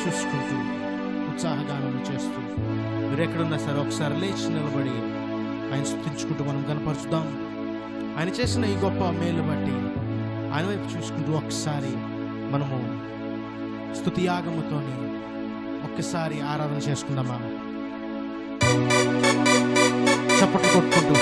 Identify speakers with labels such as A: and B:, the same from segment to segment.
A: చూసుకుంటూ ఉత్సాహగానం చేస్తూ మీరు ఎక్కడున్నా సరే ఒకసారి లేచి నిలబడి ఆయన స్తుతించుకుంటూ మనం కనపరుచుదాం. ఆయన చేసిన ఈ గొప్ప మేలు బట్టి ఆయన వైపు చూసుకుంటూ ఒక్కసారి మనము స్తుతి యాగముతోని ఒక్కసారి ఆరాధన చేసుకుందామా? చప్పట్లు కొట్టుకుంటూ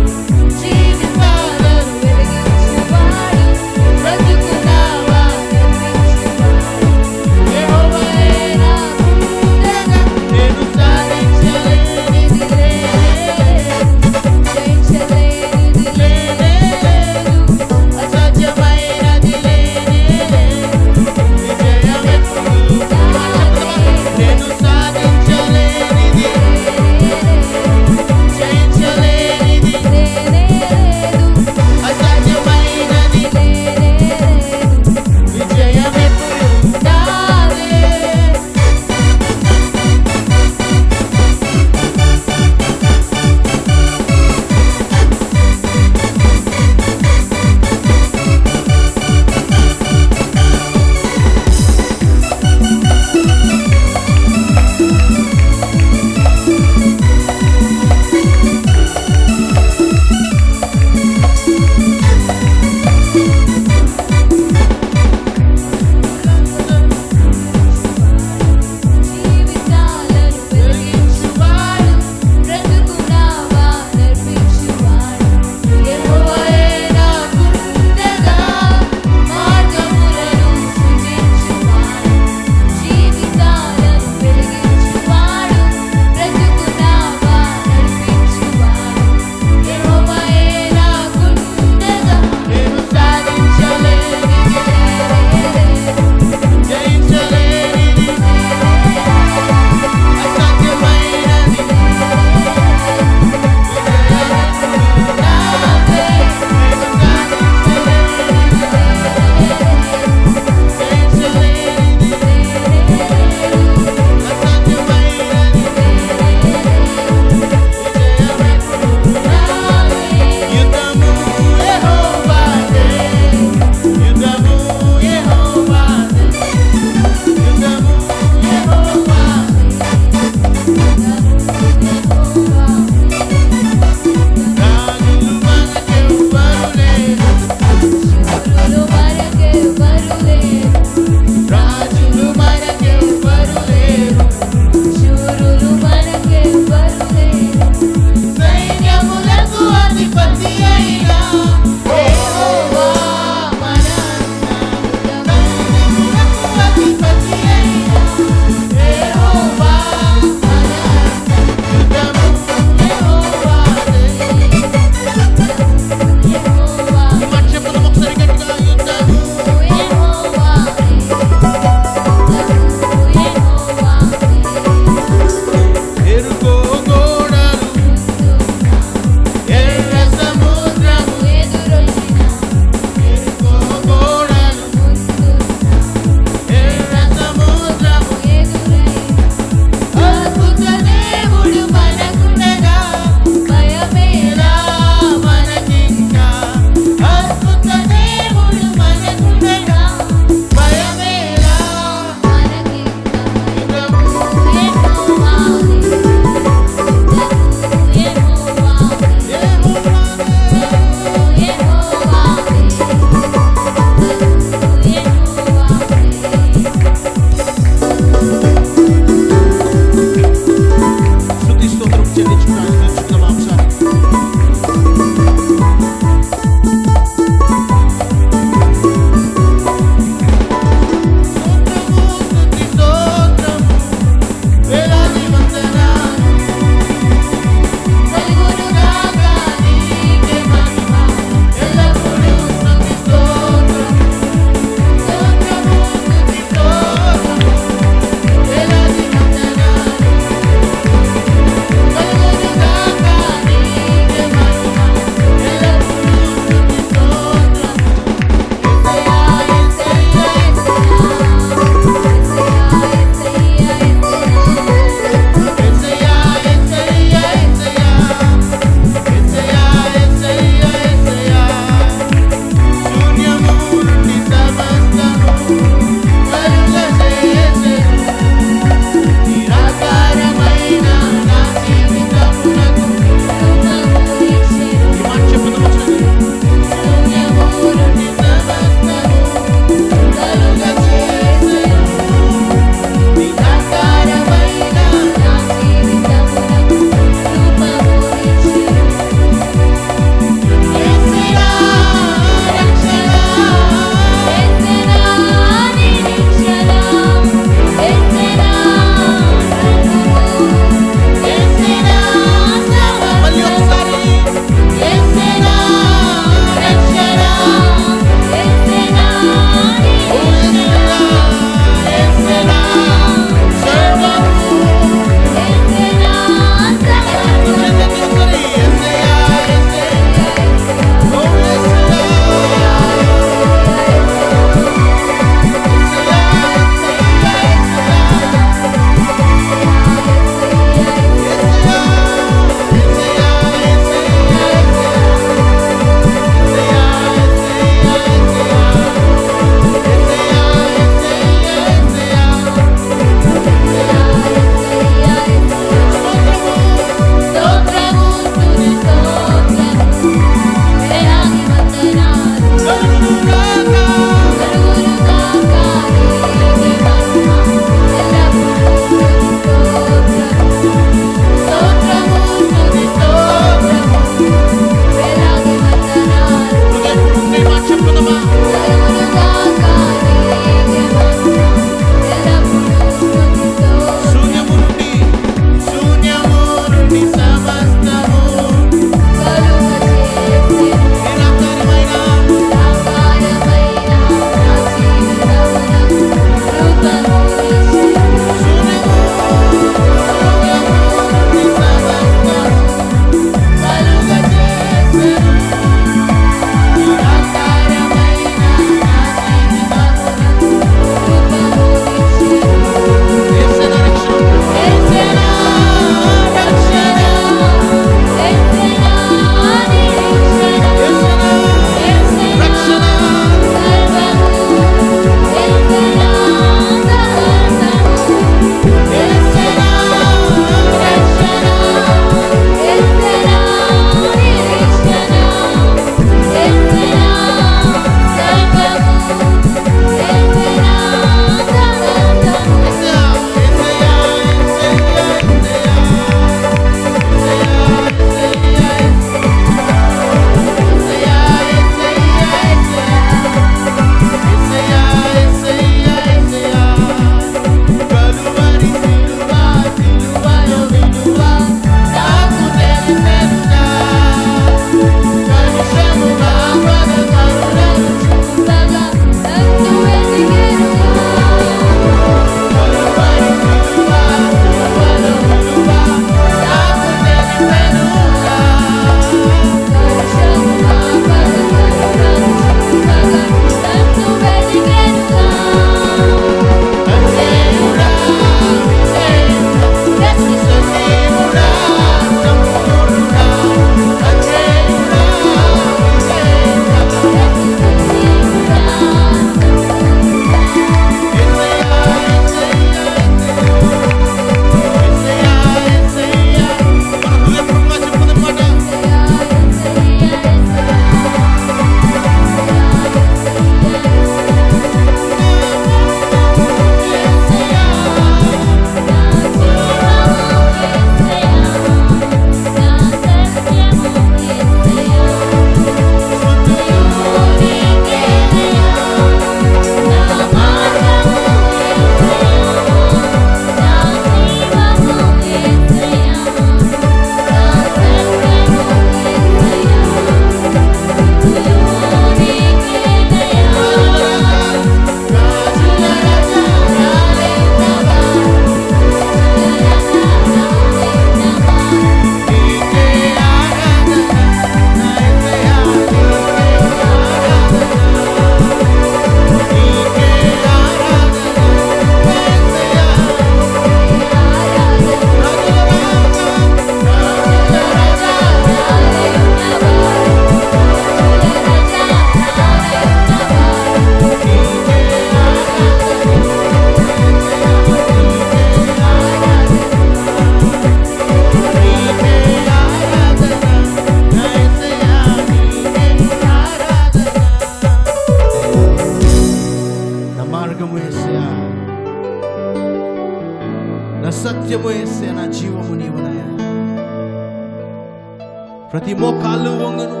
A: ప్రతి మోకాళ్ళు వంగును,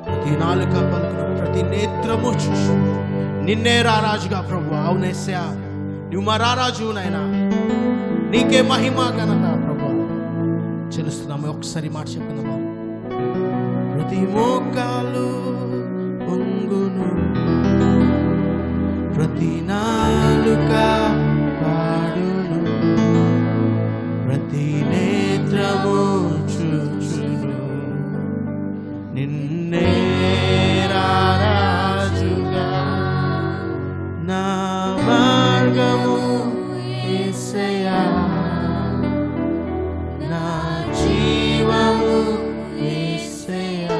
A: ప్రతి నాలుక పలుకును, ప్రతి నేత్రము చూసు నిన్నే రారాజుగా ప్రభు. అవునేసా, నువ్వు మా రారాజు నాయనా, నీకే మహిమ ఘనత ప్రభు చెల్లిస్తున్నాము. ఒకసారి మాట చెప్పుకుందామా. ప్రతి మోకాలు వంగును, ప్రతి నాలుక పాడును, ప్రతి నేత్రము చూచును నిన్నే రారాజుగా. నా మార్గము యేసయ్యా, నా జీవము యేసయ్యా,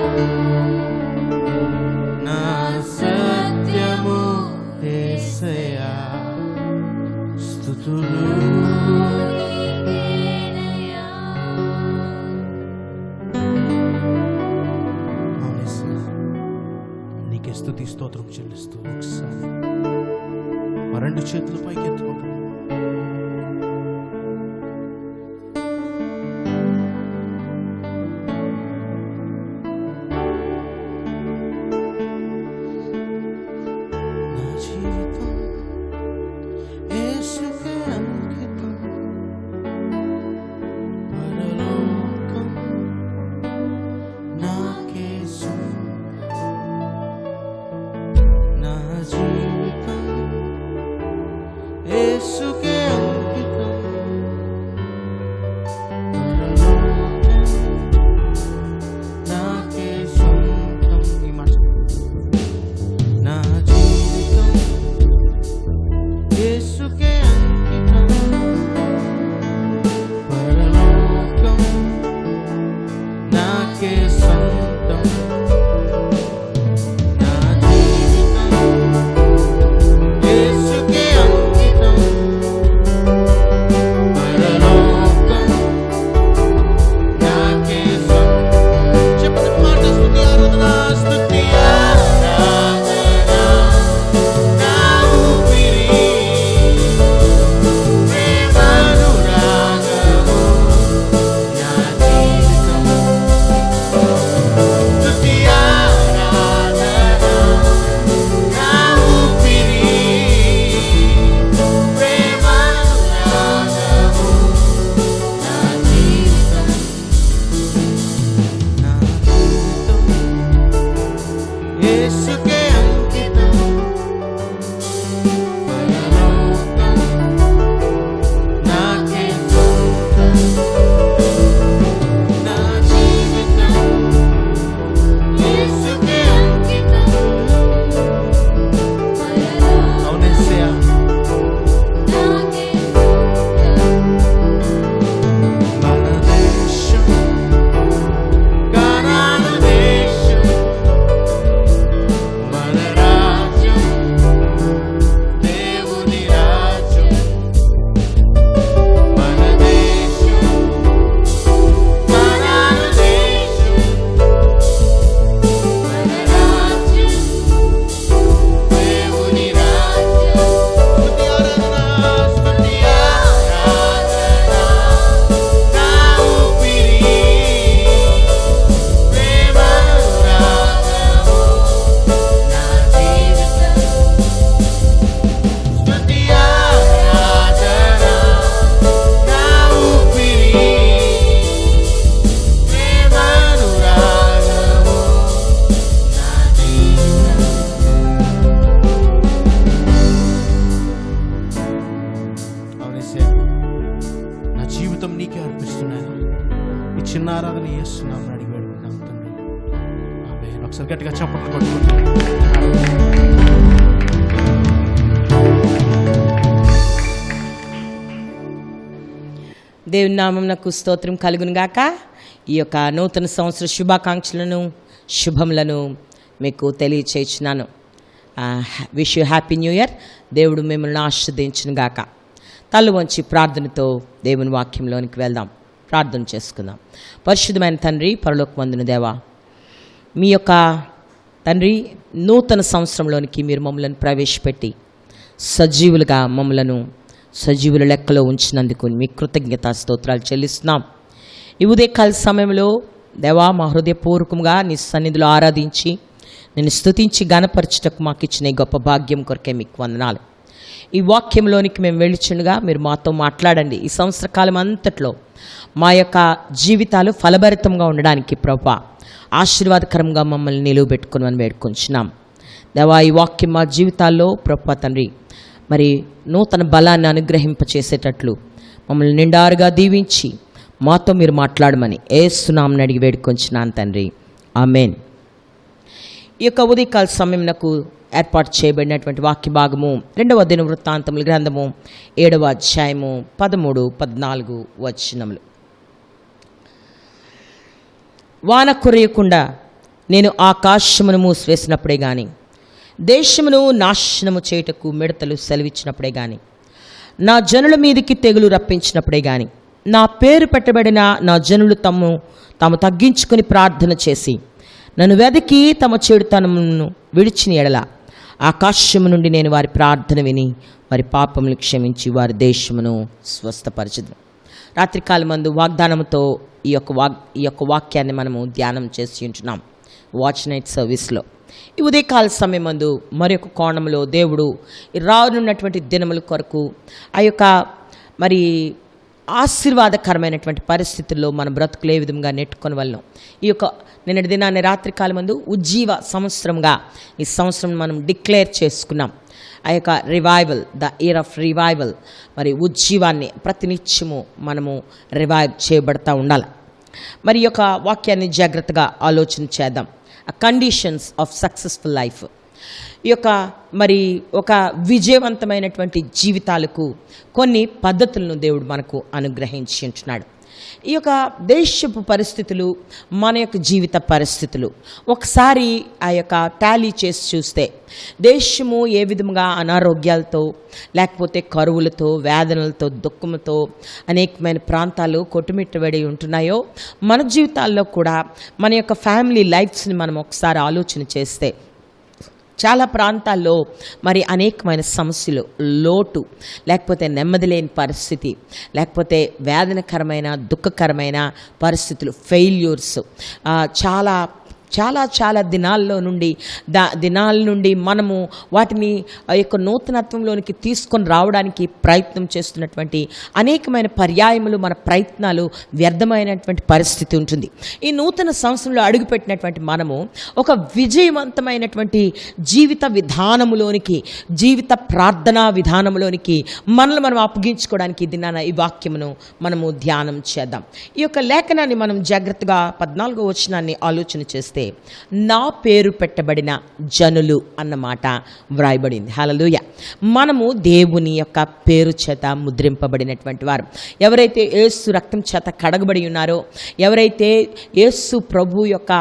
A: నా సత్యము యేసయ్యా. స్తుతులు నీకే స్తుతి స్తోత్రం చెల్లిస్తూ ఒకసారి మా రెండు చేతులు పైకి ఎత్తుకుంటాం. నా జీవితం యేసుకే అంకితం, పరలోకం నాకే సొంతం. నా జీవితం యేసుకే అంకితం, పరలోకం నాకే సొంతం. ఈ మాట నా జీవితం యేసుకే అంకితం, పరలోకం నాకే సొంతం. నా జీవితం యేసుకే అంకితం, పరలోకం నాకే సొంతం. చెప్పండి మాట. స్తుతి ఆరాధన, స్తుతి ఆరాధన నా ఊపిరి, ప్రేమానురాగము నా జీవితం. స్తుతి ఆరాధన నా ఊపిరి, ప్రేమానురాగము నా జీవితం. నా జీవితం యేసుకే అంకితం, పరలోకం నాకే సొంతం. నా జీవితం యేసుకే అంకితం, అవునేసయ్యా. మన దేశం కానాను దేశం, మన రాజ్యం దేవుని రాజ్యం. మన దేశం కానాను దేశం, మన రాజ్యం దేవుని రాజ్యం. స్తుతి ఆరాధన, స్తుతి ఆరాధన నా ఊపిరి, ప్రేమానురాగము నా జీవితం. స్తుతి ఆరాధన నా ఊపిరి, ప్రేమానురాగము నా జీవితం. అవునేసయ్యా, నా జీవితం నీకే అర్పిస్తున్నాను. ఈ చిన్న ఆరాధన చేస్తున్నాం, అడిగి పెడుతున్నాం తండ్రి. ఆమేన్. ఒకసారి గట్టిగా చప్పట్లు కొట్టుకుంటాం.
B: దేవుని నామమునకు స్తోత్రం కలుగును గాక. ఈ యొక్క నూతన సంవత్సర శుభాకాంక్షలను శుభములను మీకు తెలియచేస్తున్నాను. Wish you happy new year. దేవుడు మిమ్మల్ని ఆశీర్వదించును గాక. తల్లు వంచి ప్రార్థనతో దేవుని వాక్యంలోనికి వెళ్దాం. ప్రార్థన చేసుకుందాం. పరిశుద్ధమైన తండ్రి, పరలోకమందున దేవా, మీ యొక్క తండ్రి నూతన సంవత్సరంలోనికి మీరు మమ్మల్ని ప్రవేశపెట్టి సజీవులుగా మమ్మలను సజీవుల లెక్కలో ఉంచినందుకు మీ కృతజ్ఞతా స్తోత్రాలు చెల్లిస్తున్నాం. ఈ ఉదయకాల సమయంలో దేవా, మా హృదయపూర్వకంగా నీ సన్నిధిలో ఆరాధించి నేను స్తుతించి గణపరచుటకు మాకు ఇచ్చిన ఈ గొప్ప భాగ్యం కొరకే మీకు వందనాలు. ఈ వాక్యంలోనికి మేము వెళ్ళుచుండగా మీరు మాతో మాట్లాడండి. ఈ సంవత్సర కాలం అంతట్లో మా యొక్క జీవితాలు ఫలభరితంగా ఉండడానికి ప్రభువా ఆశీర్వాదకరంగా మమ్మల్ని నిలువబెట్టుకుని వేడుకొంచున్నాం. దేవా, ఈ వాక్యం మా జీవితాల్లో ప్రభువా తండ్రి మరి నూతన బలాన్ని అనుగ్రహింపచేసేటట్లు మమ్మల్ని నిండారుగా దీవించి మాతో మీరు మాట్లాడమని యేసు నామమున అడిగి వేడుకొంచున్నాను తండ్రి, ఆమేన్. ఈ యొక్క ఉదయకాల సమయంలో ఏర్పాటు చేయబడినటువంటి వాక్య భాగము 2వ దినవృత్తాంతముల గ్రంథము 7వ అధ్యాయము 13, 14 వచనములు. వాన కురియకుండా నేను ఆకాశమును మూసివేసినప్పుడే గాని, దేశమును నాశనము చేయుటకు మిడతలు సెలవిచ్చినప్పుడే గాని, నా జనుల మీదికి తెగులు రప్పించినప్పుడే గాని, నా పేరు పెట్టబడిన నా జనులు తాము తగ్గించుకొని ప్రార్థన చేసి నన్ను వెదకి తమ చెడుతనమును విడిచిన ఎడల ఆకాశము నుండి నేను వారి ప్రార్థన విని వారి పాపములు క్షమించి వారి దేశమును స్వస్థపరచుదును. రాత్రికాలమందు వాగ్దానంతో ఈ యొక్క వాక్యాన్ని మనము ధ్యానం చేసి ఉంటున్నాం వాచ్ నైట్ సర్వీస్లో. ఈ ఉదయకాల సమయమందు మరొక కోణంలో దేవుడు రానున్నటువంటి దినముల కొరకు ఆ యొక్క మరి ఆశీర్వాదకరమైనటువంటి పరిస్థితుల్లో మన బ్రతుకులు ఏ విధంగా నెట్టుకొని వెళ్ళం. ఈ యొక్క నిన్నటి దినాన్ని రాత్రికాలమందు ఉజ్జీవ సంవత్సరంగా ఈ సంవత్సరం మనం డిక్లేర్ చేసుకున్నాం. ఆ యొక్క revival, the year of revival, మరి ఉజ్జీవాన్ని ప్రతినిత్యము మనము రివైవ్ చేయబడతా ఉండాలి. మరి ఈ యొక్క వాక్యాన్ని జాగ్రత్తగా ఆలోచన చేద్దాం. Conditions of successful life. ఈ యొక్క మరి ఒక విజయవంతమైనటువంటి జీవితాలకు కొన్ని పద్ధతులను దేవుడు మనకు అనుగ్రహించి ఉంటున్నాడు. ఈ యొక్క దేశపు పరిస్థితులు, మన యొక్క జీవిత పరిస్థితులు ఒకసారి ఆ యొక్క టాలీ చేసి చూస్తే దేశము ఏ విధంగా అనారోగ్యాలతో, లేకపోతే కరువులతో, వేదనలతో, దుఃఖంతో అనేకమైన ప్రాంతాలు కొట్టుమిట్టబడి ఉంటున్నాయో, మన జీవితాల్లో కూడా మన యొక్క ఫ్యామిలీ లైఫ్స్ని మనం ఒకసారి ఆలోచన చేస్తే చాలా ప్రాంతాల్లో మరి అనేకమైన సమస్యలు, లోటు, లేకపోతే నెమ్మది లేని పరిస్థితి, లేకపోతే వేదనకరమైన దుఃఖకరమైన పరిస్థితులు, ఫెయిల్యూర్స్ చాలా చాలా చాలా దినాల నుండి మనము వాటిని ఆ యొక్క నూతనత్వంలోనికి తీసుకొని రావడానికి ప్రయత్నం చేస్తున్నటువంటి అనేకమైన పర్యాయములు, మన ప్రయత్నాలు వ్యర్థమైనటువంటి పరిస్థితి ఉంటుంది. ఈ నూతన సంవత్సరంలో అడుగుపెట్టినటువంటి మనము ఒక విజయవంతమైనటువంటి జీవిత విధానములోనికి, జీవిత ప్రార్థనా విధానంలోనికి మనల్ని మనం అప్పగించుకోవడానికి ఈ వాక్యమును మనము ధ్యానం చేద్దాం. ఈ యొక్క లేఖనాన్ని మనం జాగ్రత్తగా 14వ వచనాన్ని ఆలోచన చేస్తే నా పేరు పెట్టబడిన జనులు అన్నమాట వ్రాయబడింది. హల్లెలూయ. మనము దేవుని యొక్క పేరు చేత ముద్రింపబడినటువంటి వారు. ఎవరైతే యేసు రక్తం చేత కడగబడి ఉన్నారో, ఎవరైతే యేసు ప్రభు యొక్క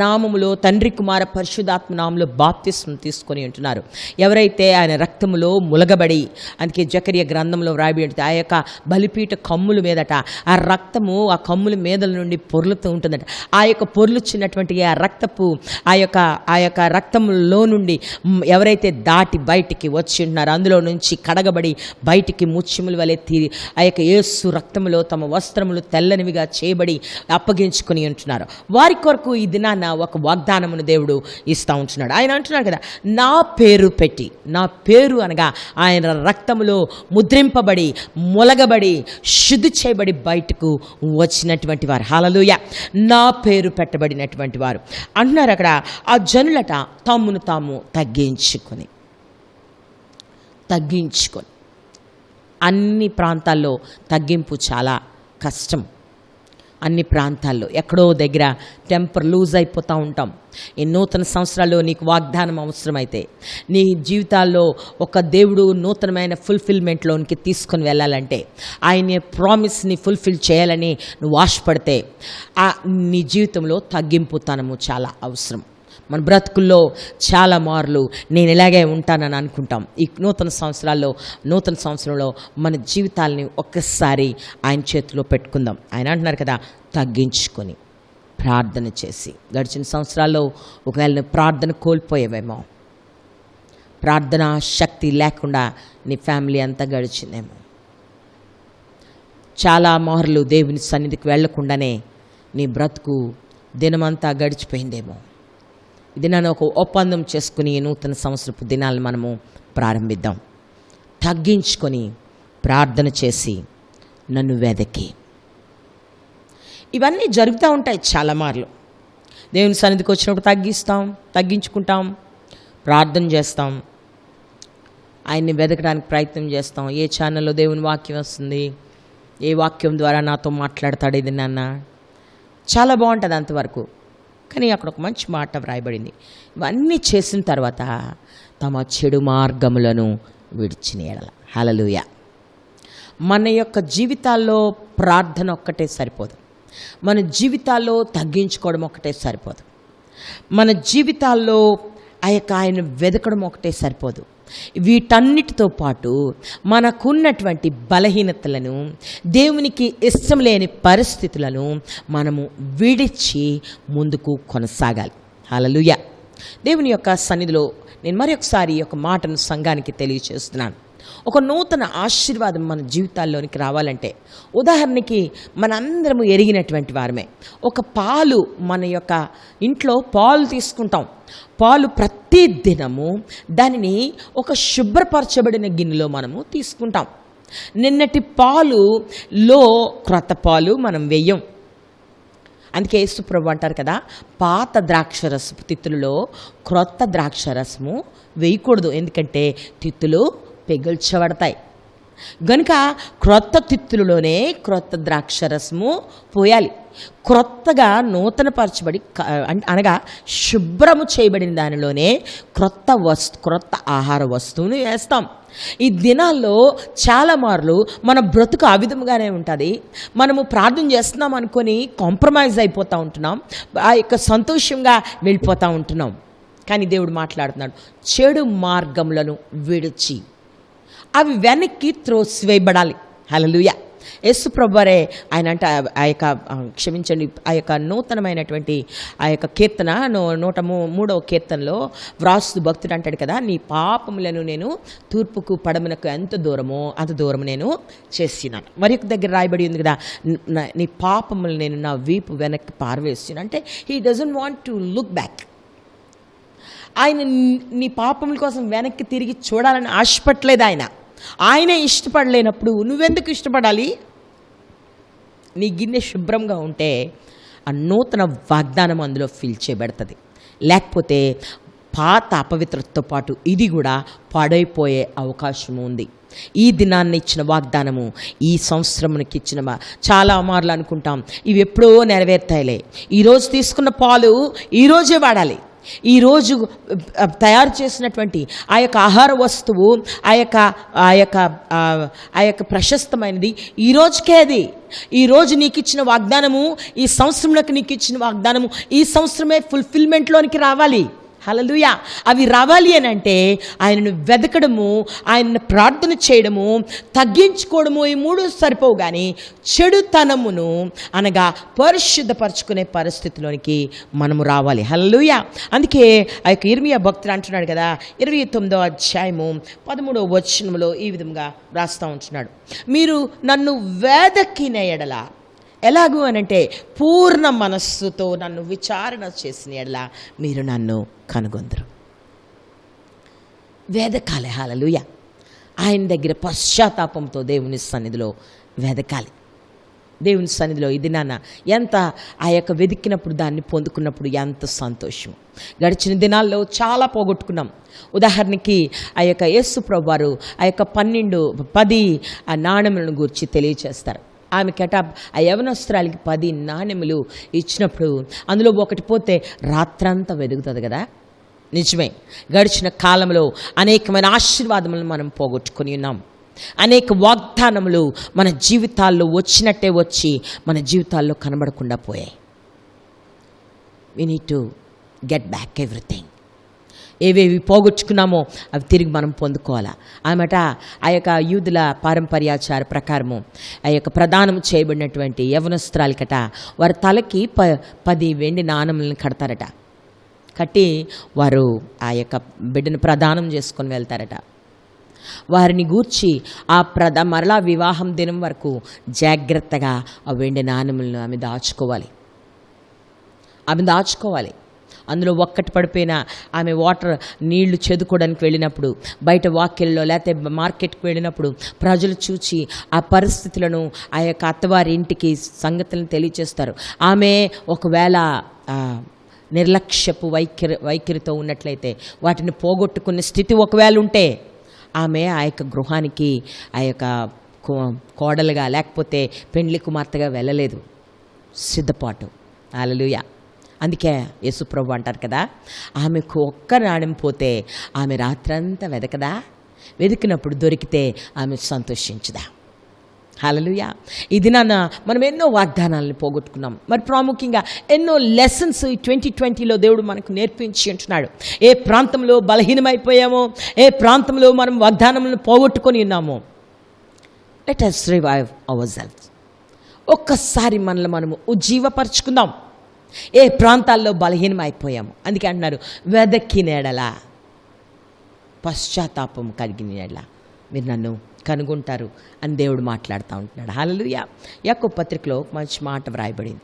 B: నామములో, తండ్రి కుమార పరిశుద్ధాత్మ నామములో బాప్తిస్మం తీసుకొని ఉంటున్నారు, ఎవరైతే ఆయన రక్తములో ములగబడి, అందుకే జకరియా గ్రంథంలో వ్రాయబడి ఆ యొక్క బలిపీఠ కమ్ముల మీదట ఆ రక్తము ఆ కమ్ముల మీదల నుండి పొర్లుతూ ఉంటుందట. ఆ యొక్క పొర్లుచ్చినటువంటి ఆ రక్తపు ఆ యొక్క రక్తంలో నుండి ఎవరైతే దాటి బయటికి వచ్చి ఉంటున్నారో, అందులో నుంచి కడగబడి బయటికి ముత్యముల వలె తీరి ఆ యొక్క యేసు రక్తములో తమ వస్త్రములు తెల్లనివిగా చేయబడి అప్పగించుకొని ఉంటున్నారు. వారి కొరకు ఈ దినాన ఒక వాగ్దానమును దేవుడు ఇస్తూ ఉంటున్నాడు. ఆయన అంటున్నాడు కదా, నా పేరు పెట్టి, నా పేరు అనగా ఆయన రక్తములో ముద్రింపబడి, మొలగబడి, శుద్ధి చేయబడి బయటకు వచ్చినటువంటి వారు. హల్లెలూయా. నా పేరు పెట్టబడినటువంటి వారు అంటున్నారు అక్కడ. ఆ జనులట తమ్మును తాము తగ్గించుకొని అన్ని ప్రాంతాల్లో తగ్గింపు చాలా కష్టం. అన్ని ప్రాంతాల్లో ఎక్కడో దగ్గర టెంపర్ లూజ్ అయిపోతూ ఉంటాం. ఈ నూతన సంవత్సరాల్లో నీకు వాగ్దానం అవసరమైతే, నీ జీవితాల్లో ఒక దేవుడు నూతనమైన ఫుల్ఫిల్మెంట్లోనికి తీసుకొని వెళ్ళాలంటే, ఆయన ప్రామిస్ని ఫుల్ఫిల్ చేయాలని నువ్వు ఆశపడితే నీ జీవితంలో తగ్గింపుతనము చాలా అవసరం. మన బ్రతుకుల్లో చాలా మార్లు నేను ఇలాగే ఉంటానని అనుకుంటాం. ఈ నూతన సంవత్సరంలో మన జీవితాలని ఒక్కసారి ఆయన చేతిలో పెట్టుకుందాం. ఆయన అంటున్నారు కదా, తగ్గించుకొని ప్రార్థన చేసి. గడిచిన సంవత్సరాల్లో ఒకవేళ నువ్వు ప్రార్థన కోల్పోయేవేమో, ప్రార్థనా శక్తి లేకుండా నీ ఫ్యామిలీ అంతా గడిచిందేమో, చాలా మార్లు దేవుని సన్నిధికి వెళ్లకుండానే నీ బ్రతుకు దినమంతా గడిచిపోయిందేమో. ఇది నన్ను ఒక ఒప్పందం చేసుకుని నూతన సంవత్సరపు దినాలను మనము ప్రారంభిద్దాం. తగ్గించుకొని ప్రార్థన చేసి నన్ను వెదకి. ఇవన్నీ జరుగుతూ ఉంటాయి చాలా మార్లు. దేవుని సన్నిధికి వచ్చినప్పుడు తగ్గించుకుంటాం, ప్రార్థన చేస్తాం, ఆయన్ని వెదకడానికి ప్రయత్నం చేస్తాం. ఏ ఛానల్లో దేవుని వాక్యం వస్తుంది, ఏ వాక్యం ద్వారా నాతో మాట్లాడతాడు ఇది నాన్న, చాలా బాగుంటుంది అంతవరకు. కానీ అక్కడ ఒక మంచి మాట వ్రాయబడింది, ఇవన్నీ చేసిన తర్వాత తమ చెడు మార్గములను విడిచిన ఎడల. హల్లెలూయా. మన యొక్క జీవితాల్లో ప్రార్థన ఒక్కటే సరిపోదు, మన జీవితాల్లో తగ్గించుకోవడం ఒక్కటే సరిపోదు, మన జీవితాల్లో ఆయన వెదకడం ఒకటే సరిపోదు. వీటన్నిటితో పాటు మనకున్నటువంటి బలహీనతలను, దేవునికి ఇష్టం లేని పరిస్థితులను మనము విడిచి ముందుకు కొనసాగాలి. హల్లెలూయా. దేవుని యొక్క సన్నిధిలో నేను మరొకసారి ఈ యొక్క మాటను సంఘానికి తెలియచేస్తున్నాను. ఒక నూతన ఆశీర్వాదం మన జీవితాల్లోనికి రావాలంటే, ఉదాహరణకి మనందరము ఎరిగినటువంటి వారమే, ఒక పాలు, మన యొక్క ఇంట్లో పాలు తీసుకుంటాం. పాలు ప్రతి దినము దానిని ఒక శుభ్రపరచబడిన గిన్నెలో మనము తీసుకుంటాం. నిన్నటి పాలులో క్రొత్త పాలు మనం వెయ్యం. అందుకే యేసుప్రభు అంటారు కదా, పాత ద్రాక్షరసపు తిత్తులలో క్రొత్త ద్రాక్షరసము వేయకూడదు, ఎందుకంటే తిత్తులు పెగిల్చబడతాయి. గనుక క్రొత్త తిత్తులలోనే క్రొత్త ద్రాక్షరసము పోయాలి. క్రొత్తగా నూతనపరచబడి అనగా శుభ్రము చేయబడిన దానిలోనే క్రొత్త ఆహార వస్తువును వేస్తాం. ఈ దినాల్లో చాలా మార్లు మన బ్రతుకు ఆ విధముగానే ఉంటుంది. మనము ప్రార్థన చేస్తున్నాం అనుకొని కాంప్రమైజ్ అయిపోతూ ఉంటున్నాం, ఆ యొక్క సంతోషంగా వెళ్ళిపోతూ ఉంటున్నాం. కానీ దేవుడు మాట్లాడుతున్నాడు, చెడు మార్గములను విడిచి అవి వెనక్కి త్రోసివేయబడాలి. హల్లెలూయా. యేసు ప్రభువారే ఆయన అంటే ఆ యొక్క నూతనమైనటువంటి ఆ యొక్క కీర్తన 103వ కీర్తనలో వ్రాస్తు భక్తుడు అంటాడు కదా, నీ పాపములను నేను తూర్పుకు పడమనకు ఎంత దూరమో అంత దూరం నేను చేసినాను. మరి ఒక దగ్గర రాయబడి ఉంది కదా, నీ పాపములు నేను నా వీపు వెనక్కి పారవేస్తున్నాను. అంటే he doesn't want to look back. ఆయన నీ పాపముల కోసం వెనక్కి తిరిగి చూడాలని ఆశపడలేదు. ఆయనే ఇష్టపడలేనప్పుడు నువ్వెందుకు ఇష్టపడాలి? నీ గిన్నె శుభ్రంగా ఉంటే ఆ నూతన వాగ్దానం అందులో ఫిల్ చేయబడుతుంది. లేకపోతే పాత అపవిత్రతతో పాటు ఇది కూడా పాడైపోయే అవకాశం ఉంది. ఈ దినాన్ని ఇచ్చిన వాగ్దానము, ఈ సంవత్సరమునికి ఇచ్చిన చాలా మార్లు అనుకుంటాం ఇవి ఎప్పుడో నెరవేరుతాయిలే, ఈరోజు తీసుకున్న పాలు ఈరోజే వాడాలి, ఈరోజు తయారు చేసినటువంటి ఆ యొక్క ఆహార వస్తువు ఆ యొక్క ప్రశస్తమైనది ఈరోజుకే. అది ఈరోజు నీకు ఇచ్చిన వాగ్దానము, ఈ సంవత్సరంలోకి నీకు ఇచ్చిన వాగ్దానము ఈ సంవత్సరమే ఫుల్ఫిల్మెంట్లోనికి రావాలి. హల్లెలూయా. అవి రావాలి అని అంటే ఆయనను వెదకడము, ఆయనను ప్రార్థన చేయడము, తగ్గించుకోవడము, ఈ మూడు సరిపోవు. కానీ చెడుతనమును అనగా పరిశుద్ధపరచుకునే పరిస్థితిలోనికి మనము రావాలి. హల్లెలూయా. అందుకే ఆ యొక్క ఇర్మియా భక్తుడు అంటున్నాడు కదా, 29వ అధ్యాయము 13వ వచనంలో ఈ విధంగా రాస్తూ ఉంటున్నాడు, మీరు నన్ను వెదకిన ఎడల, ఎలాగూ అనంటే పూర్ణ మనస్సుతో నన్ను విచారణ చేసిన ఎడల మీరు నన్ను కనుగొందరు. వెదకాలి. హల్లెలూయా. ఆయన దగ్గర పశ్చాత్తాపంతో దేవుని సన్నిధిలో వెదకాలి. దేవుని సన్నిధిలో ఇది నాన్న ఎంత ఆ యొక్క వెతికినప్పుడు, దాన్ని పొందుకున్నప్పుడు ఎంత సంతోషం. గడిచిన దినాల్లో చాలా పోగొట్టుకున్నాం. ఉదాహరణకి ఆ యొక్క యేసు ప్రభువు వారు ఆ యొక్క 10 నాణెములను గురించి తెలియచేస్తారు. ఆమెకట ఆ యవనస్త్రాలకి 10 నాణెములు ఇచ్చినప్పుడు అందులో ఒకటి పోతే రాత్రంతా వెతుకుతుంది కదా. నిజమే, గడిచిన కాలంలో అనేకమైన ఆశీర్వాదములను మనం పోగొట్టుకొని ఉన్నాం. అనేక వాగ్దానములు మన జీవితాల్లో వచ్చినట్టే వచ్చి మన జీవితాల్లో కనబడకుండా పోయాయి. We need to get back everything. ఏవేవి పోగొట్టుకున్నామో అవి తిరిగి మనం పొందుకోవాలా. ఆమెట ఆ యొక్క యూదుల పారంపర్యాచార ప్రకారము ఆ యొక్క ప్రదానం చేయబడినటువంటి యవనస్త్రాలకట వారి తలకి 10 వెండి నాణెములను కడతారట. కట్టి వారు ఆ యొక్క బిడ్డను ప్రదానం చేసుకొని వెళ్తారట. వారిని గూర్చి మరలా వివాహం దినం వరకు జాగ్రత్తగా ఆ వెండి నాణెములను ఆమె దాచుకోవాలి. ఆమె దాచుకోవాలి. అందులో ఒక్కటి పడిపోయినా ఆమె నీళ్లు చెదుకోవడానికి వెళ్ళినప్పుడు, బయట వాక్యల్లో లేకపోతే మార్కెట్కి వెళ్ళినప్పుడు ప్రజలు చూచి ఆ పరిస్థితులను ఆ యొక్క అత్తవారి ఇంటికి సంగతులను తెలియచేస్తారు. ఆమె ఒకవేళ నిర్లక్ష్యపు వైఖరితో ఉన్నట్లయితే, వాటిని పోగొట్టుకునే స్థితి ఒకవేళ ఉంటే, ఆమె ఆ యొక్క గృహానికి ఆ యొక్క కోడలుగా లేకపోతే పెండ్లి కుమార్తెగా వెళ్ళలేదు. సిద్ధపాటు. హల్లెలూయా. అందుకే యేసుప్రభు అంటారు కదా, ఆమెకు ఒక్క నాణెం పోతే ఆమె రాత్రంతా వెతికినప్పుడు దొరికితే ఆమె సంతోషించదా. హల్లెలూయా. ఇది మనం ఎన్నో వాగ్దానాలను పోగొట్టుకున్నాం. మరి ప్రాముఖ్యంగా ఎన్నో లెసన్స్ 2020లో దేవుడు మనకు నేర్పించి ఉంటున్నాడు. ఏ ప్రాంతంలో బలహీనమైపోయామో, ఏ ప్రాంతంలో మనం వాగ్దానములను పోగొట్టుకొని ఉన్నామో, లెట్ us revive ourselves. ఒక్కసారి మనల్ని మనము ఉజ్జీవపరుచుకుందాం. ఏ ప్రాంతాల్లో బలహీనమైపోయాము. అందుకే అంటున్నారు, వెదకినేడలా పశ్చాత్తాపం కలిగిన ఎడల మీరు నన్ను కనుగొంటారు అని దేవుడు మాట్లాడుతూ ఉంటున్నాడు. హల్లెలూయా. యాకోబు పత్రికలో మంచి మాట వ్రాయబడింది.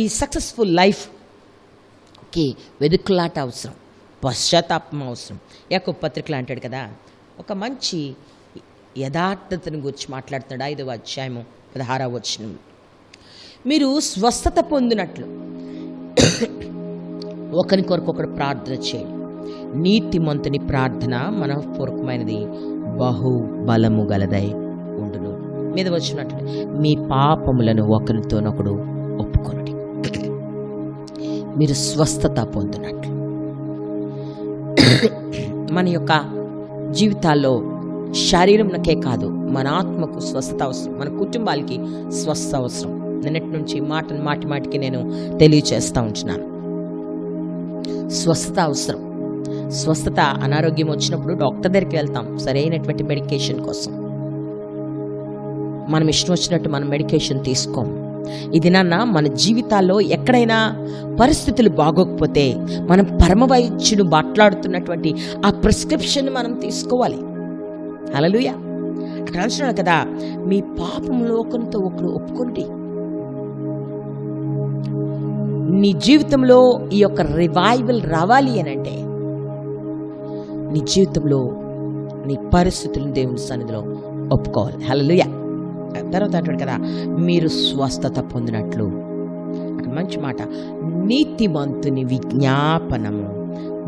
B: ఈ సక్సెస్ఫుల్ లైఫ్కి వెదుకులాట అవసరం, పశ్చాత్తాపం అవసరం. యాకోబు పత్రికలో అంటాడు కదా, ఒక మంచి యథార్థతను గురించి మాట్లాడుతున్నాడు. 5వ అధ్యాయము 16వ వచనం, మీరు స్వస్థత పొందినట్లు ఒకరి కొరకు ఒకరు ప్రార్థన చేయండి. నీతిమంతుని ప్రార్థన మనఃపూర్వకమైనది, బహు బలము గలదై ఉండును. మీద వచ్చినట్లు మీ పాపములను ఒకరితోనొకడు ఒప్పుకొనుడి. మీరు స్వస్థత పొందినట్లు. మన యొక్క జీవితాల్లో శరీరంకే కాదు, మన ఆత్మకు స్వస్థత అవసరం, మన కుటుంబాలకి స్వస్థత అవసరం. నిన్నటి నుంచి మాటికి నేను తెలియచేస్తూ ఉంటున్నాను. స్వస్థత అవసరం. స్వస్థత, అనారోగ్యం వచ్చినప్పుడు డాక్టర్ దగ్గరికి వెళ్తాం సరైనటువంటి మెడికేషన్ కోసం. మనం ఇష్టం వచ్చినట్టు మనం మెడికేషన్ తీసుకోం. ఇది మన జీవితాల్లో ఎక్కడైనా పరిస్థితులు బాగోకపోతే మనం పరమవైద్యుడు మాట్లాడుతున్నటువంటి ఆ ప్రిస్క్రిప్షన్ మనం తీసుకోవాలి. హల్లెలూయా. అక్కడ అంటున్నాడు కదా, మీ పాపంలో ఒకరితో ఒకరు ఒప్పుకోండి. నీ జీవితంలో ఈ యొక్క రివైవల్ రావాలి అని అంటే, నీ జీవితంలో నీ పరిస్థితులను దేవుని సన్నిధిలో ఒప్పుకోవాలి. హల్లెలూయా. తర్వాత అంటాడు కదా, మీరు స్వస్థత పొందినట్లు. మంచి మాట, నీతిమంతుని విజ్ఞాపనము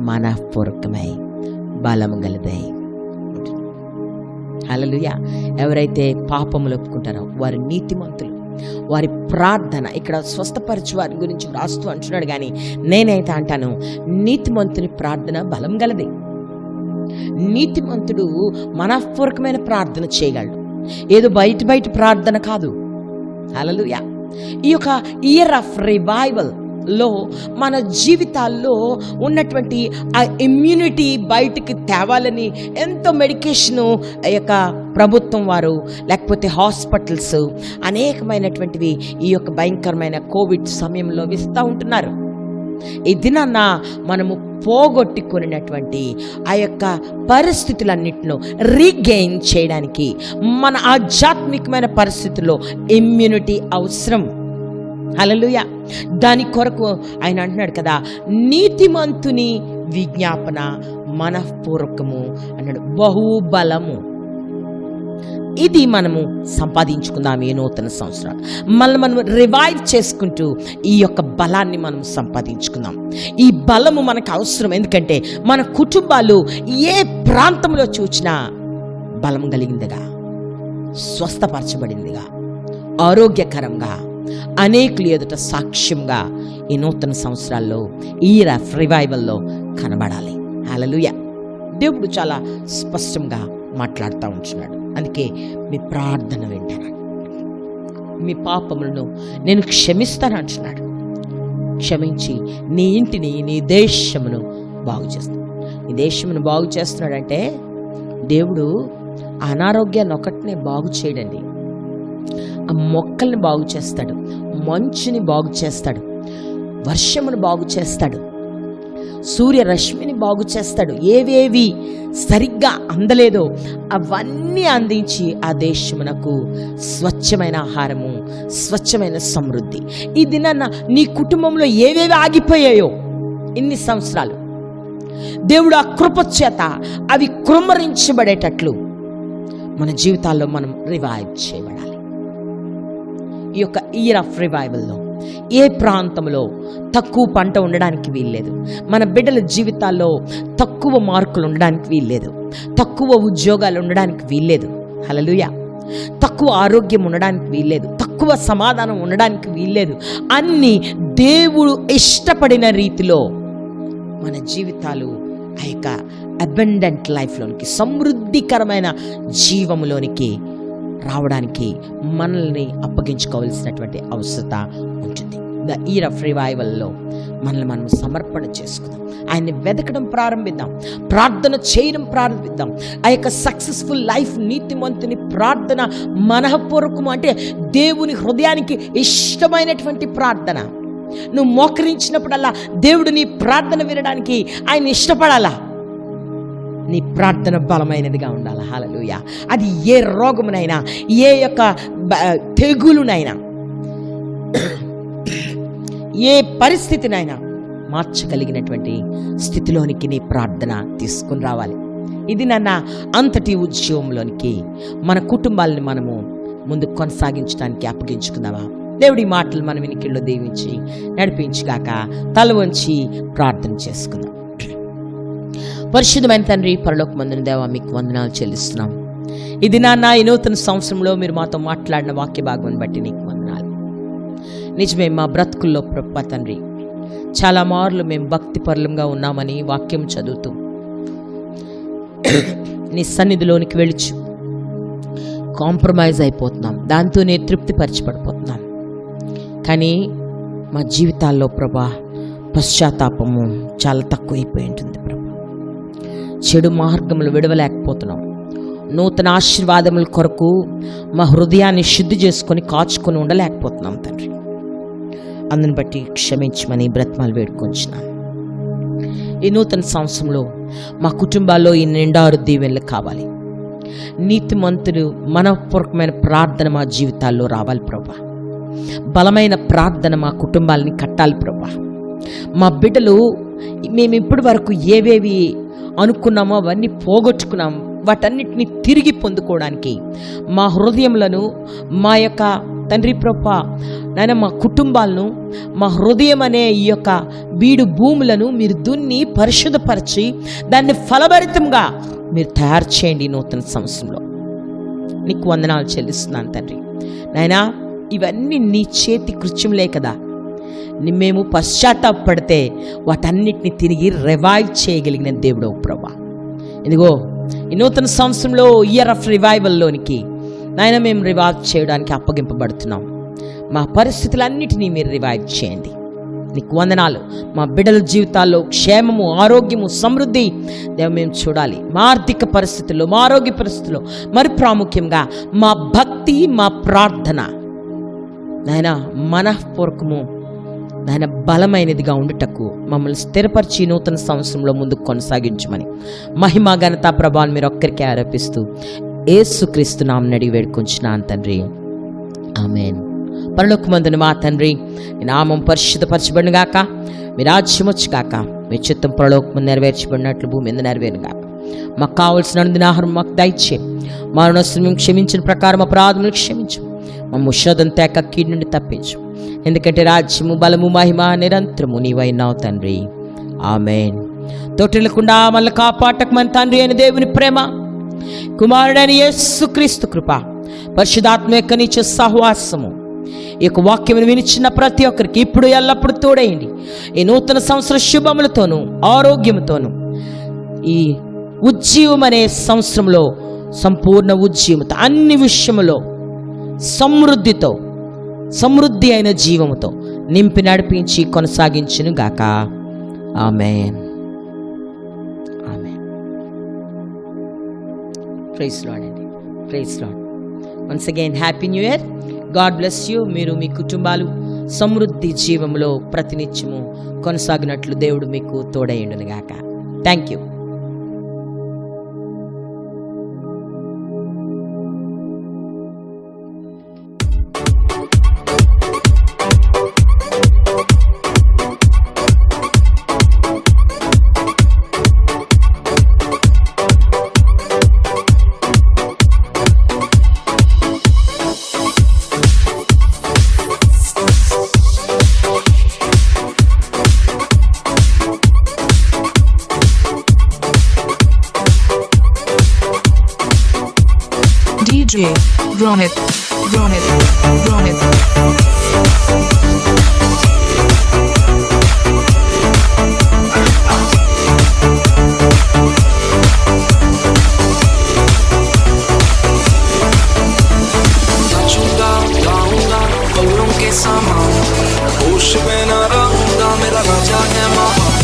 B: మనఃపూర్వకమై బలము గలదై. హల్లెలూయా. ఎవరైతే పాపములు ఒప్పుకుంటారో వారు నీతిమంతులు. వారి ప్రార్థన, ఇక్కడ స్వస్థపరచు వారి గురించి రాస్తూ అంటున్నాడు, కానీ నేనైతే అంటాను, నీతిమంతుని ప్రార్థన బలం గలది. నీతిమంతుడు మనఃపూర్వకమైన ప్రార్థన చేయగలడు, ఏదో బయట ప్రార్థన కాదు. హల్లెలూయా. ఈ యొక్క ఇయర్ ఆఫ్ రివైవల్ లో మన జీవితాల్లో ఉన్నటువంటి ఆ ఇమ్యూనిటీ బయటికి తేవాలని ఎంతో మెడికేషను యొక్క ప్రభుత్వం వారు లేకపోతే హాస్పిటల్స్ అనేకమైనటువంటివి ఈ యొక్క భయంకరమైన కోవిడ్ సమయంలో ఇస్తూ ఉంటున్నారు. ఈ దినాన్న మనము పోగొట్టుకున్నటువంటి ఆ యొక్క పరిస్థితులన్నింటిలో రీగెయిన్ చేయడానికి మన ఆధ్యాత్మికమైన పరిస్థితుల్లో ఇమ్యూనిటీ అవసరం. హల్లెలూయా. దాని కొరకు ఆయన అంటున్నాడు కదా, నీతిమంతుని విజ్ఞాపన మనఃపూర్వకము అన్నాడు, బహుబలము. ఇది మనము సంపాదించుకుందాం ఈ నూతన సంవత్సరాలు. మనం రివైవ్ చేసుకుంటూ ఈ యొక్క బలాన్ని మనం సంపాదించుకుందాం. ఈ బలము మనకు అవసరం. ఎందుకంటే మన కుటుంబాలు ఏ ప్రాంతంలో చూసినా బలం కలిగిందిగా, స్వస్థపరచబడిందిగా, ఆరోగ్యకరంగా, అనేకులు ఎదుట సాక్ష్యంగా ఈ నూతన సంవత్సరాల్లో ఈ రివైవల్లో కనబడాలి. హల్లెలూయా. దేవుడు చాలా స్పష్టంగా మాట్లాడుతూ ఉంటున్నాడు. అందుకే మీ ప్రార్థన వింటాను, మీ పాపములను నేను క్షమిస్తాను అంటున్నాడు. క్షమించి నీ ఇంటిని, నీ దేశమును బాగు చేస్తాడు. నీ దేశమును బాగు చేస్తున్నాడంటే దేవుడు అనారోగ్యాన్ని ఒకటినే బాగు చేయడండి, ఆ మొక్కల్ని బాగు చేస్తాడు, మంచుని బాగు చేస్తాడు, వర్షమును బాగు చేస్తాడు, సూర్యరశ్మిని బాగు చేస్తాడు. ఏవేవి సరిగ్గా అందలేదో అవన్నీ అందించి ఆ దేశమునకు స్వచ్ఛమైన ఆహారము, స్వచ్ఛమైన సమృద్ధి. ఈ దినాన నీ కుటుంబంలో ఏవేవి ఆగిపోయాయో ఇన్ని సంవత్సరాలు, దేవుడు ఆ కృప చేత అవి కృమ్మరించబడేటట్లు మన జీవితాల్లో మనం రివైవ్ చేయబడాలి. ఈ యొక్క ఇయర్ ఆఫ్ రివైవల్లో ఏ ప్రాంతంలో తక్కువ పంట ఉండడానికి వీల్లేదు. మన బిడ్డల జీవితాల్లో తక్కువ మార్కులు ఉండడానికి వీల్లేదు. తక్కువ ఉద్యోగాలు ఉండడానికి వీల్లేదు. హల్లెలూయా. తక్కువ ఆరోగ్యం ఉండడానికి వీల్లేదు. తక్కువ సమాధానం ఉండడానికి వీల్లేదు. అన్ని దేవుడు ఇష్టపడిన రీతిలో మన జీవితాలు ఆ యొక్క అబండెంట్ లైఫ్లోనికి, సమృద్ధికరమైన జీవములోనికి రావడానికి మనల్ని అప్పగించుకోవాల్సినటువంటి అవసరత ఉంటుంది. ద ఇయర్ ఆఫ్ రివైవల్లో మనల్ని మనం సమర్పణ చేసుకుందాం. ఆయన్ని వెతకడం ప్రారంభిద్దాం, ప్రార్థన చేయడం ప్రారంభిద్దాం. ఆ యొక్క సక్సెస్ఫుల్ లైఫ్, నీతిమంతుని ప్రార్థన మనఃపూర్వకము, అంటే దేవుని హృదయానికి ఇష్టమైనటువంటి ప్రార్థన. నువ్వు మోకరించినప్పుడల్లా దేవుడు నీ ప్రార్థన వినడానికి ఆయన ఇష్టపడాలా. నీ ప్రార్థన బలమైనదిగా ఉండాలి. హల్లెలూయా. అది ఏ రోగమునైనా, ఏ యొక్క తెగులునైనా, ఏ పరిస్థితినైనా మార్చగలిగినటువంటి స్థితిలోనికి నీ ప్రార్థన తీసుకుని రావాలి. ఇది నన్న అంతటి ఉద్యమంలోనికి మన కుటుంబాలని మనము ముందు కొనసాగించడానికి అప్పగించుకుందామా? దేవుడి మాటలు మన వినికిల్లో దీవించి నడిపించుగాక. తల వంచి ప్రార్థన చేసుకుందాం. పరిశుద్ధమైన తండ్రి, పరలోకమందున దేవా, మీకు వందనాలు చెల్లిస్తున్నాం. ఇది నాన్న ఈ నూతన సంవత్సరంలో మీరు మాతో మాట్లాడిన వాక్య భాగాన్ని బట్టి నీకు వందనాలు. నిజమే, మా బ్రతుకుల్లో ప్రభా తండ్రి, చాలా మార్లు మేము భక్తి పరులంగా ఉన్నామని వాక్యం చదువుతూ నీ సన్నిధిలోనికి వెళ్ళి కాంప్రమైజ్ అయిపోతున్నాం, దాంతోనే తృప్తిపరచబడిపోతున్నాం. కానీ మా జీవితాల్లో ప్రభా పశ్చాత్తాపము చాలా తక్కువైపోయి ఉంటుంది ప్రభా. చెడు మార్గములు విడవలేకపోతున్నాం. నూతన ఆశీర్వాదముల కొరకు మా హృదయాన్ని శుద్ధి చేసుకొని కాచుకొని ఉండలేకపోతున్నాం తండ్రి. అందుని బట్టి క్షమించమని బ్రతిమాలు వేడుకొంచున్నాను. ఈ నూతన సంవత్సరంలో మా కుటుంబాల్లో ఈ నిండారు దీవెనలు కావాలి. నీతిమంతుడు మనఃపూర్వకమైన ప్రార్థన మా జీవితాల్లో రావాలి ప్రభా. బలమైన ప్రార్థన మా కుటుంబాలని కట్టాలి ప్రభా. మా బిడ్డలు మేము ఇప్పటి వరకు ఏవేవి అనుకున్నామో అవన్నీ పోగొట్టుకున్నాం, వాటన్నిటిని తిరిగి పొందుకోవడానికి మా హృదయములను, మా యొక్క తండ్రి ప్రభా నాయన మా కుటుంబాలను, మా హృదయం అనే ఈ యొక్క బీడు భూములను మీరు దున్ని పరిశుద్ధపరిచి దాన్ని ఫలభరితంగా మీరు తయారు చేయండి. నూతన సంవత్సరంలో నీకు వందనాలు చెల్లిస్తున్నాను తండ్రి. నాయనా, ఇవన్నీ నీ చేతి కృత్యములే కదా. మేము పశ్చాత్తాపడితే వాటన్నిటిని తిరిగి రివైవ్ చేయగలిగిన దేవుడు ప్రభా. ఇదిగో ఈ నూతన సంవత్సరంలో ఇయర్ ఆఫ్ రివైవల్లోనికి నాయన మేము రివైవ్ చేయడానికి అప్పగింపబడుతున్నాం. మా పరిస్థితులన్నిటినీ మీరు రివైవ్ చేయండి. నీకు వందనాలు. మా బిడ్డల జీవితాల్లో క్షేమము, ఆరోగ్యము, సమృద్ధి దేవ మేము చూడాలి. మా ఆర్థిక పరిస్థితుల్లో, మా ఆరోగ్య పరిస్థితుల్లో, మరి ప్రాముఖ్యంగా మా భక్తి, మా ప్రార్థన నాయన మనఃపూర్వకము నాయన బలమైనదిగా ఉండుటకు మమ్మల్ని స్థిరపరిచి నూతన సంవత్సరంలో ముందుకు కొనసాగించమని మహిమ, ఘనత, ప్రభావం మీరు ఒక్కరికే ఆరోపిస్తూ యేసుక్రీస్తు నామమున అడిగి వేడుకొంచున్నాను తండ్రి. ఆమేన్. పరలోకమందున మా తండ్రి, మీ నామం పరిశుద్ధపరచబడును గాక, మీ రాజ్యం వచ్చును గాక, మీ చిత్తం పరలోకమందు నెరవేర్చబడినట్లు భూమి మీద నెరవేరును గాక. మాకు కావలసిన అనుదిన ఆహారం మాకు దయచేయి. మా రుణస్తులను మేము క్షమించిన ప్రకారం అపరాధములను క్షమించు. మమ్ము శోధన తేక కీడు నుండి తప్పించు. ఎందుకంటే రాజ్యము, బలము, మహిమ నిరంతరము నీవైనావు తండ్రి. ఆమేన్. తోటలకుండా మళ్ళీ కాపాటకు మన తండ్రి అయిన దేవుని ప్రేమ, కుమారుడైన యేసుక్రీస్తు కృప, పరిశుద్ధాత్మ యొక్క నీచ సహవాసము ఈ యొక్క వాక్యమును వినిచిన ప్రతి ఒక్కరికి ఇప్పుడు ఎల్లప్పుడు తోడైంది. ఈ నూతన సంవత్సర శుభములతోనూ ఆరోగ్యముతోనూ ఈ ఉజ్జీవం అనే సంవత్సరంలో సంపూర్ణ ఉజ్జీవముతో, అన్ని విషయములో సమృద్ధితో, సమృద్ధి అయిన జీవముతో నింపి నడిపించి కొనసాగించును గాక. ఆమేన్. ఆమేన్. ప్రైజ్ లార్డ్ అండి. Praise lord. Once again happy new year. God bless you. మీరు మీ కుటుంబాలు సమృద్ధి జీవంలో ప్రతినిత్యము కొనసాగినట్లు దేవుడు మీకు తోడయ్యుండును గాక. Thank you.
C: DJ Ronit.
D: नाचूंगा गाऊंगा पगलों के सामान, होश में ना रहूंगा, मेरा राजा है महान।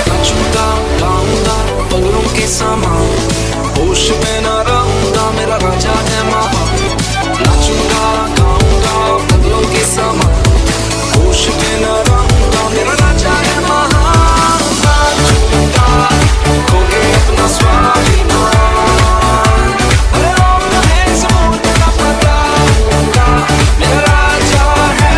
D: नाचूंगा गाऊंगा पगलों के सामान, होश में ना रहूंगा, मेरा राजा है महान। नाचूंगा गाऊंगा पगलों के सामान, होश में ना रहूंगा, मेरा राजा है महान। नाचूंगा खो के अपना स्वाभिमान, अरे ओ कहे समुद्र का पता होगा, मेरा राजा है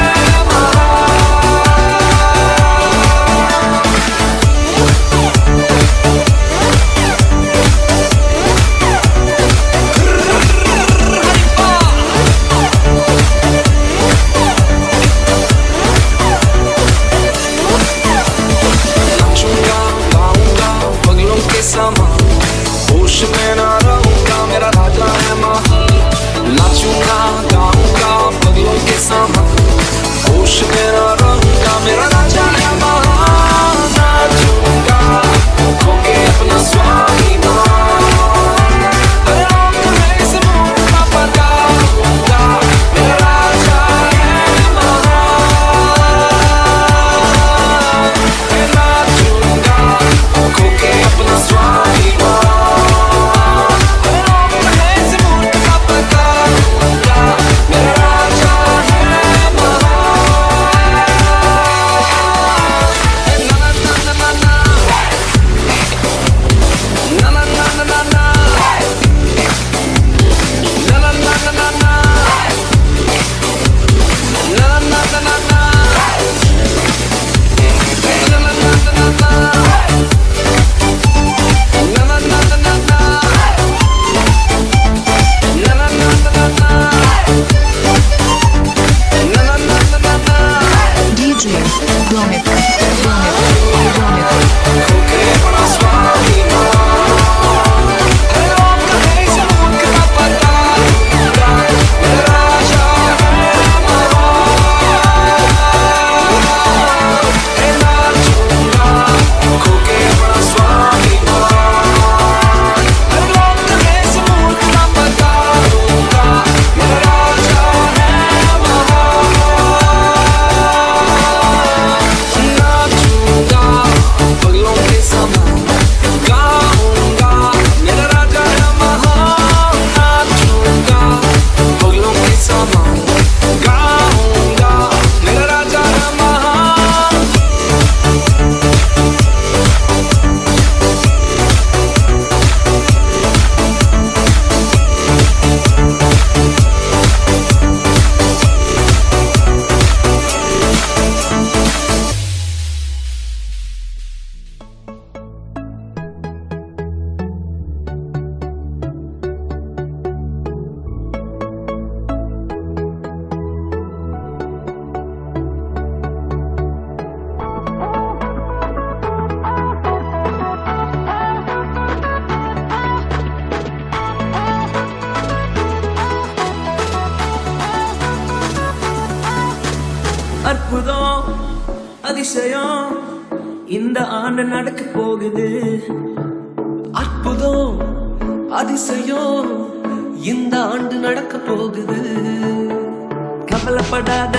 D: नाचूंगा गाऊंगा पगलों के सामान, होश में ना रहूंगा, मेरा राजा है महान। नाचूंगा गाऊंगा पगलों के सामान, होश में ना रहूंगा, मेरा राजा है महान। नाचूंगा खो के अपना स्वाभिमान, अरे ओ कहे समुद्र का पता होगा, मेरा राजा है महान। नाचूंगा खो के अपना स्वाभिमान, अरे ओ कहे समुद्र का पता होगा, मेरा राजा है
C: DJ Ronit.
E: அற்புதம் அதிசயம் இந்த ஆண்டு நடக்க போகுது. அற்புதம் அதிசயம் இந்த ஆண்டு நடக்க போகுது. கவலைப்படாத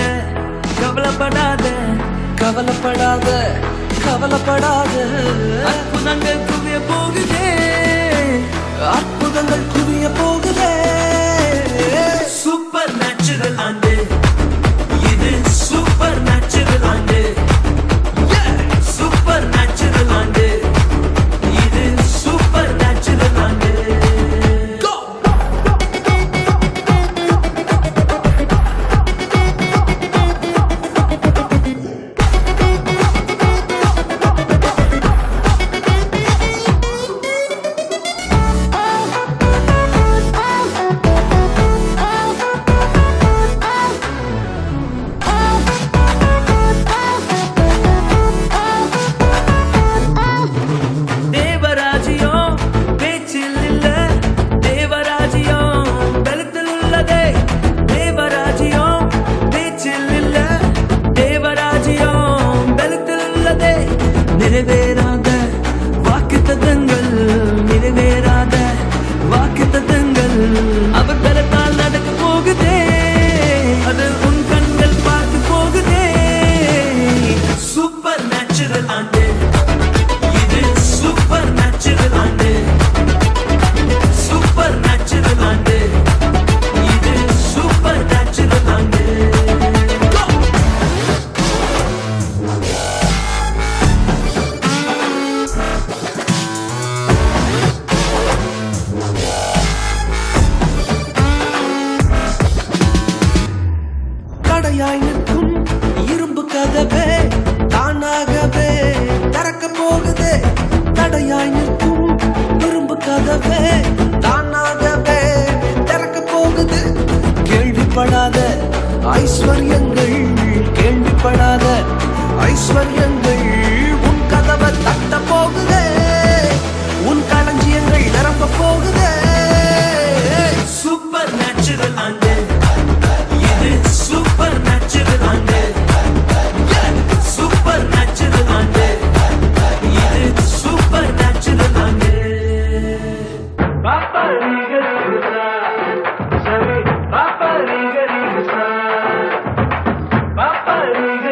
E: கவலைப்படாத
F: கவலைப்படாத கவலைப்படாத
E: அற்புதங்கள் குவிய போகுதே
F: அற்புதங்கள் குவிய போகுதே
E: சூப்பர் நேச்சுரல் ஆண்டு இது சூப்பர் நேச்சுரல் ஆண்டு சூப்பர் நேச்சுரல் ஆண்டு இது சூப்பர் நேச்சுரல் ஆண்டு தேவராஜ்யம் பேச்சில் இல்ல தேவராஜ்யம் பலத்தில் உள்ளதே தேவராஜ்யம் பேச்சில் இல்ல தேவராஜ்யம் பலத்தில் உள்ளதே நிறைவேறாத வாக்குத்தத்தங்கள் நிறைவேறாத வாக்குத்தத்தங்கள் அவர் பலத்தால் நடக்க போகுதே அது உன் கண்கள் பார்த்து போகுதே சூப்பர் நேச்சுரல் ஆண்டு இது சூப்பர் நேச்சுரல் ஆண்டு சூப்பர் நேச்சுரல் ஆண்டு இது சூப்பர் நேச்சுரல் ஆண்டு
F: தடையாய் நிற்கும் இரும்பு கதவே தானாகவே திறக்க போகுதே தடையாய் நிற்கும் இரும்பு கதவே தானாகவே திறக்க போகுது கேள்விப்படாத ஐஸ்வர்யங்கள் கேள்விப்படாத ஐஸ்வர்யங்கள் உன் கதவை தட்ட போகுதே உன் களஞ்சியங்கள் நிரம்ப போகுதே
E: சூப்பர் நேச்சுரல் ஆண்டு இது சூப்பர் நேச்சுரல் ஆண்டு சூப்பர் நேச்சுரல் ஆண்டு இது சூப்பர் நேச்சுரல் ஆண்டு பாப்பா நீங்க சரி பாப்பா நீங்க பாப்பா நீங்க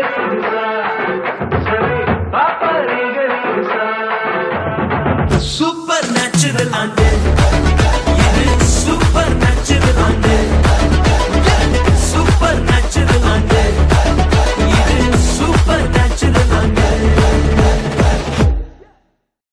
E: சரி பாப்பா நீங்க சூப்பர் நேச்சுரல் ஆண்டு